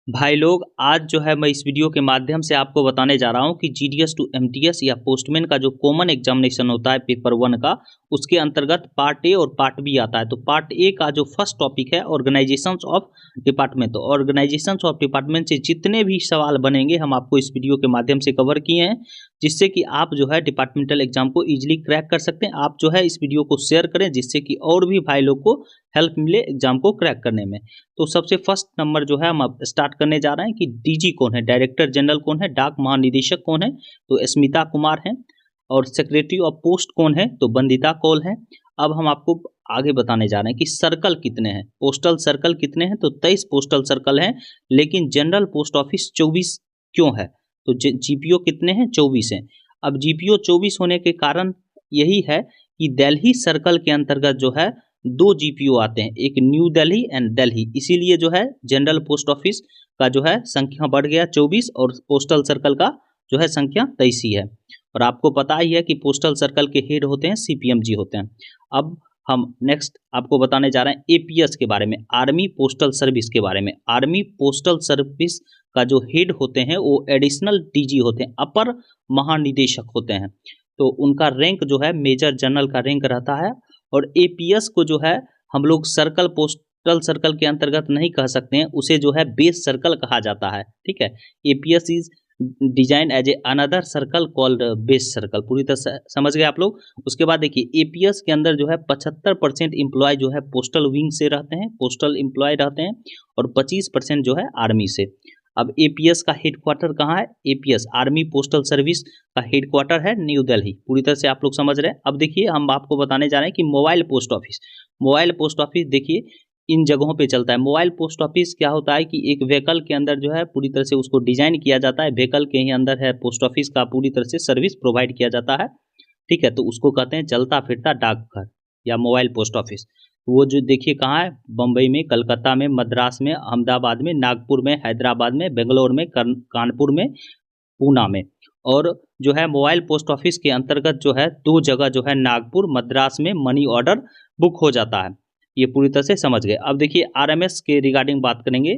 भाई लोग, आज जो है मैं इस वीडियो के माध्यम से आपको बताने जा रहा हूं कि जीडीएस टू एमटीएस या पोस्टमैन का जो कॉमन एग्जामिनेशन होता है पेपर 1 का, उसके अंतर्गत पार्ट ए और पार्ट बी आता है। तो पार्ट ए का जो फर्स्ट टॉपिक है ऑर्गेनाइजेशंस ऑफ डिपार्टमेंट, तो ऑर्गेनाइजेशंस ऑफ डिपार्टमेंट से जितने भी सवाल बनेंगे हम आपको इस वीडियो के माध्यम से कवर किए हैं, जिससे कि आप जो है डिपार्टमेंटल एग्जाम को ईजिली क्रैक कर सकते हैं। आप जो है इस वीडियो को शेयर करें जिससे कि और भी भाई लोग को हेल्प मिले एग्जाम को क्रैक करने में। तो सबसे फर्स्ट नंबर जो है हम अब स्टार्ट करने जा रहे हैं कि डीजी कौन है, डायरेक्टर जनरल कौन है, डाक महानिदेशक कौन है, तो स्मिता कुमार है। और सेक्रेटरी ऑफ पोस्ट कौन है, तो बंदिता कौल है। अब हम आपको आगे बताने जा रहे हैं कि सर्कल कितने हैं, पोस्टल सर्कल कितने हैं, तो 23 पोस्टल सर्कल हैं, लेकिन जनरल पोस्ट ऑफिस 24 क्यों है, तो जीपीओ कितने हैं, 24 हैं। अब जीपीओ 24 होने के कारण यही है कि दिल्ली सर्कल के अंतर्गत जो है 2 जीपीओ आते हैं, एक न्यू दिल्ली एंड दिल्ली, इसीलिए जो है जनरल पोस्ट ऑफिस का जो है संख्या बढ़ गया 24 और पोस्टल सर्कल का जो है संख्या 23 ही है। और आपको पता ही है कि पोस्टल सर्कल के हेड होते हैं सीपीएमजी होते हैं। अब हम नेक्स्ट आपको बताने जा रहे हैं एपीएस के बारे में, आर्मी पोस्टल सर्विस के बारे में। आर्मी पोस्टल सर्विस का जो हेड होते हैं वो एडिशनल डीजी होते हैं, अपर महानिदेशक होते हैं। तो उनका रैंक जो है मेजर जनरल का रैंक रहता है। और एपीएस को जो है हम लोग सर्कल पोस्टल सर्कल के अंतर्गत नहीं कह सकते हैं, उसे जो है बेस सर्कल कहा जाता है। ठीक है, APS is design as a another circle called base circle. पूरी तरह समझ गए आप लोग। उसके बाद देखिए एपीएस के अंदर जो है 75% एम्प्लॉय जो है पोस्टल विंग से रहते हैं, पोस्टल एम्प्लॉय रहते हैं, और 25% जो है आर्मी से। अब एपीएस का हेडक्वार्टर कहाँ है, एपीएस आर्मी पोस्टल सर्विस का हेडक्वार्टर है न्यू दिल्ली। पूरी तरह से आप लोग समझ रहे हैं। अब देखिए हम आपको बताने जा रहे हैं कि mobile post office, mobile post office देखिए इन जगहों पे चलता है। मोबाइल पोस्ट ऑफिस क्या होता है कि एक व्हीकल के अंदर जो है पूरी तरह से उसको डिजाइन किया जाता है, व्हीकल के ही अंदर है पोस्ट ऑफिस का पूरी तरह से सर्विस प्रोवाइड किया जाता है। ठीक है, तो उसको कहते हैं चलता फिरता डाकघर या मोबाइल पोस्ट ऑफिस। वो जो देखिए कहाँ है, बम्बई में, कलकत्ता में, मद्रास में, अहमदाबाद में, नागपुर में, हैदराबाद में, बेंगलोर में, कानपुर में, पूना में। और जो है मोबाइल पोस्ट ऑफिस के अंतर्गत जो है 2 जगह जो है नागपुर, मद्रास में मनी ऑर्डर बुक हो जाता है। ये पूरी तरह से समझ गए। अब देखिए आरएमएस के रिगार्डिंग बात करेंगे,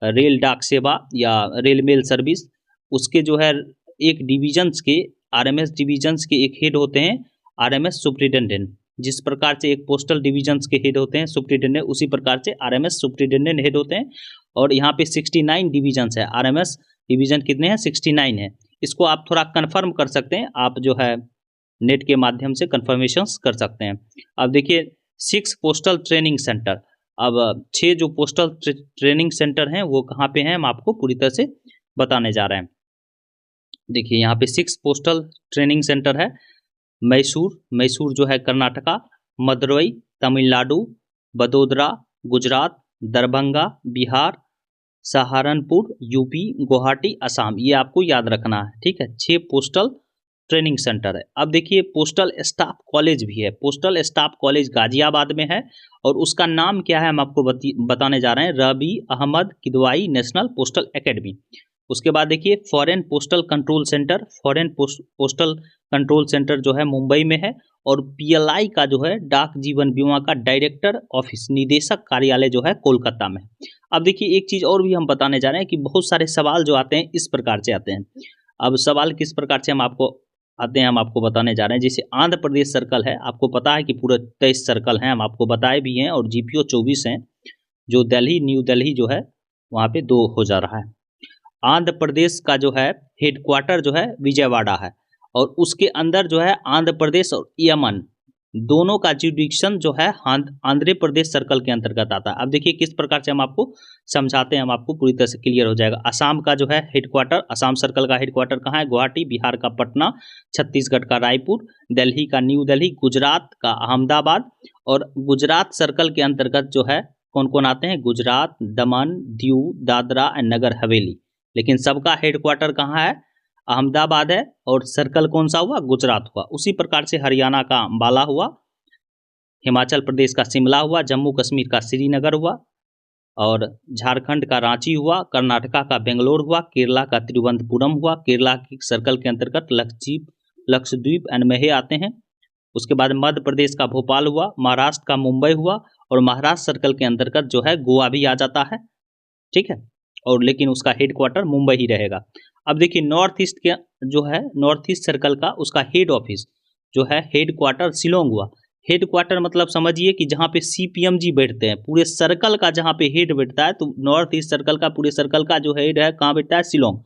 रेल डाक सेवा या रेल मेल सर्विस। उसके जो है एक डिविजन्स के, आरएमएस डिविजन्स के एक हेड होते हैं आरएमएस सुप्रिटेंडेंट। जिस प्रकार से एक पोस्टल डिविजन्स के हेड होते हैं सुप्रिटेंडेंट, उसी प्रकार से आरएमएस सुप्रिटेंडेंट हेड होते हैं। और यहाँ पे 69 डिविजन्स है, आरएमएस डिवीजन कितने हैं, 69 है। इसको आप थोड़ा कंफर्म कर सकते हैं, आप जो है नेट के माध्यम से कंफर्मेशन कर सकते हैं। अब देखिए 6 पोस्टल ट्रेनिंग सेंटर। अब 6 जो पोस्टल ट्रेनिंग सेंटर हैं वो कहाँ पे हैं, हम आपको पूरी तरह से बताने जा रहे हैं। देखिए यहाँ पे 6 पोस्टल ट्रेनिंग सेंटर है। मैसूर जो है कर्नाटका, मदुरई तमिलनाडु, बड़ोदरा गुजरात, दरभंगा बिहार, सहारनपुर यूपी, गुवाहाटी असम, ये आपको याद रखना है। ठीक है, 6 पोस्टल ट्रेनिंग सेंटर है। अब देखिए पोस्टल स्टाफ कॉलेज भी है, पोस्टल स्टाफ कॉलेज गाजियाबाद में है, और उसका नाम क्या है हम आपको बताने जा रहे हैं, Rabi Ahmed Kidwai national postal academy. उसके बाद देखिए foreign postal control centre, foreign postal control centre जो है मुंबई में है। और पीएलआई का जो है डाक जीवन बीमा का डायरेक्टर ऑफिस, निदेशक कार्यालय जो है कोलकाता में। अब देखिए एक चीज़ और भी हम बताने जा रहे हैं कि बहुत सारे सवाल जो आते हैं इस प्रकार से आते हैं। अब सवाल किस प्रकार से हम आपको आते हैं, हम आपको बताने जा रहे हैं। जैसे आंध्र प्रदेश सर्कल है, आपको पता है कि पूरे 23 सर्कल हैं, हम आपको बताए भी हैं, और जीपीओ 24 हैं। जो दिल्ली न्यू दिल्ली जो है वहाँ पे 2 हो जा रहा है। आंध्र प्रदेश का जो है हेडक्वार्टर जो है विजयवाड़ा है, और उसके अंदर जो है आंध्र प्रदेश और यमन दोनों का जुडिक्शन जो है आंध्र प्रदेश सर्कल के अंतर्गत आता है। अब देखिए किस प्रकार से हम आपको समझाते हैं, हम आपको पूरी तरह से क्लियर हो जाएगा। असम का जो है हेडक्वार्टर, असम सर्कल का हेडक्वार्टर कहाँ है, गुवाहाटी, बिहार का पटना, छत्तीसगढ़ का रायपुर, दिल्ली का न्यू दिल्ली, गुजरात का अहमदाबाद। और गुजरात सर्कल के अंतर्गत जो है कौन कौन आते हैं, गुजरात, दमन, दीव, दादरा एंड नगर हवेली, लेकिन सबका हेडक्वार्टर कहाँ है, अहमदाबाद है, और सर्कल कौन सा हुआ, गुजरात हुआ। उसी प्रकार से हरियाणा का अंबाला हुआ, हिमाचल प्रदेश का शिमला हुआ, जम्मू कश्मीर का श्रीनगर हुआ, और झारखंड का रांची हुआ, कर्नाटका का बेंगलोर हुआ, केरला का तिरुवनंतपुरम हुआ। केरला की सर्कल के अंतर्गत लक्षद्वीप एंड मेहे आते हैं। उसके बाद मध्य प्रदेश का भोपाल हुआ, महाराष्ट्र का मुंबई हुआ, और महाराष्ट्र सर्कल के अंतर्गत जो है गोवा भी आ जाता है। ठीक है, और लेकिन उसका हेड क्वार्टर मुंबई ही रहेगा। अब देखिए नॉर्थ ईस्ट के जो है नॉर्थ ईस्ट सर्कल का उसका हेड ऑफिस जो है हेड क्वार्टर शिलोंग हुआ। हेड क्वार्टर मतलब समझिए कि जहाँ पे CPMG बैठते हैं, पूरे सर्कल का जहाँ पे हेड बैठता है, तो नॉर्थ ईस्ट सर्कल का पूरे सर्कल का जो हेड है कहाँ बैठता है, शिलोंग।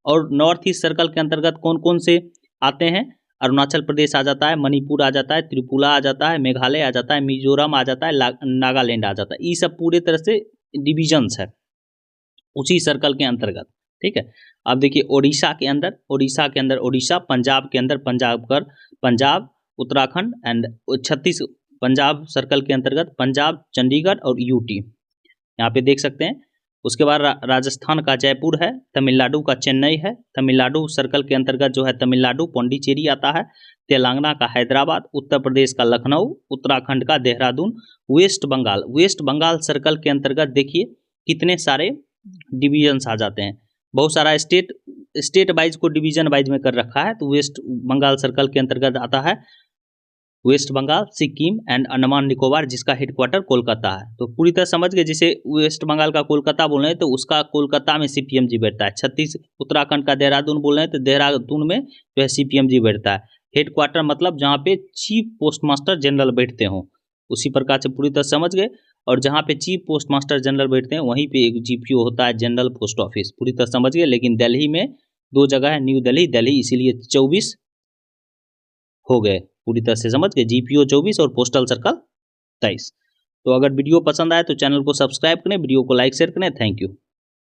और नॉर्थ ईस्ट सर्कल के अंतर्गत कौन कौन से आते हैं, अरुणाचल प्रदेश आ जाता है, मणिपुर आ जाता है, त्रिपुरा आ जाता है, मेघालय आ जाता है, मिजोरम आ जाता है, नागालैंड आ जाता है। ये सब पूरे तरह से डिविजन्स है उसी सर्कल के अंतर्गत, ठीक है। अब देखिए ओडिशा के अंदर ओडिशा, पंजाब के अंदर पंजाब, उत्तराखंड एंड छत्तीस, पंजाब सर्कल के अंतर्गत पंजाब, चंडीगढ़ और यूटी यहाँ पे देख सकते हैं। उसके बाद राजस्थान का जयपुर है, तमिलनाडु का चेन्नई है, तमिलनाडु सर्कल के अंतर्गत जो है तमिलनाडु पौंडीचेरी आता है, तेलंगाना का हैदराबाद, उत्तर प्रदेश का लखनऊ, उत्तराखंड का देहरादून, वेस्ट बंगाल सर्कल के अंतर्गत देखिए कितने सारे डिवीजन्स आ जाते हैं। बहुत सारा स्टेट वाइज को डिवीजन वाइज में कर रखा है। तो वेस्ट बंगाल सर्कल के अंतर्गत आता है वेस्ट बंगाल, सिक्किम एंड अंडमान निकोबार, जिसका हेडक्वार्टर कोलकाता है। तो पूरी तरह समझ गए, जिसे वेस्ट बंगाल का कोलकाता बोल रहे हैं तो उसका कोलकाता में CPMG बैठता है। उत्तराखंड का देहरादून बोल रहे हैं तो देहरादून में जो है CPMG बैठता है। हेडक्वार्टर मतलब जहाँ पे चीफ पोस्ट मास्टर जनरल बैठते हों, उसी प्रकार से पूरी तरह समझ गए। और जहाँ पे चीफ पोस्ट मास्टर जनरल बैठते हैं वहीं पे एक GPO होता है, जनरल पोस्ट ऑफिस, पूरी तरह समझ गए। लेकिन दिल्ली में 2 जगह है, न्यू दिल्ली, इसीलिए 24 हो गए। पूरी तरह से समझ गए, GPO 24 और पोस्टल सर्कल 23। तो अगर वीडियो पसंद आए तो चैनल को सब्सक्राइब करें, वीडियो को लाइक शेयर करें। Thank you.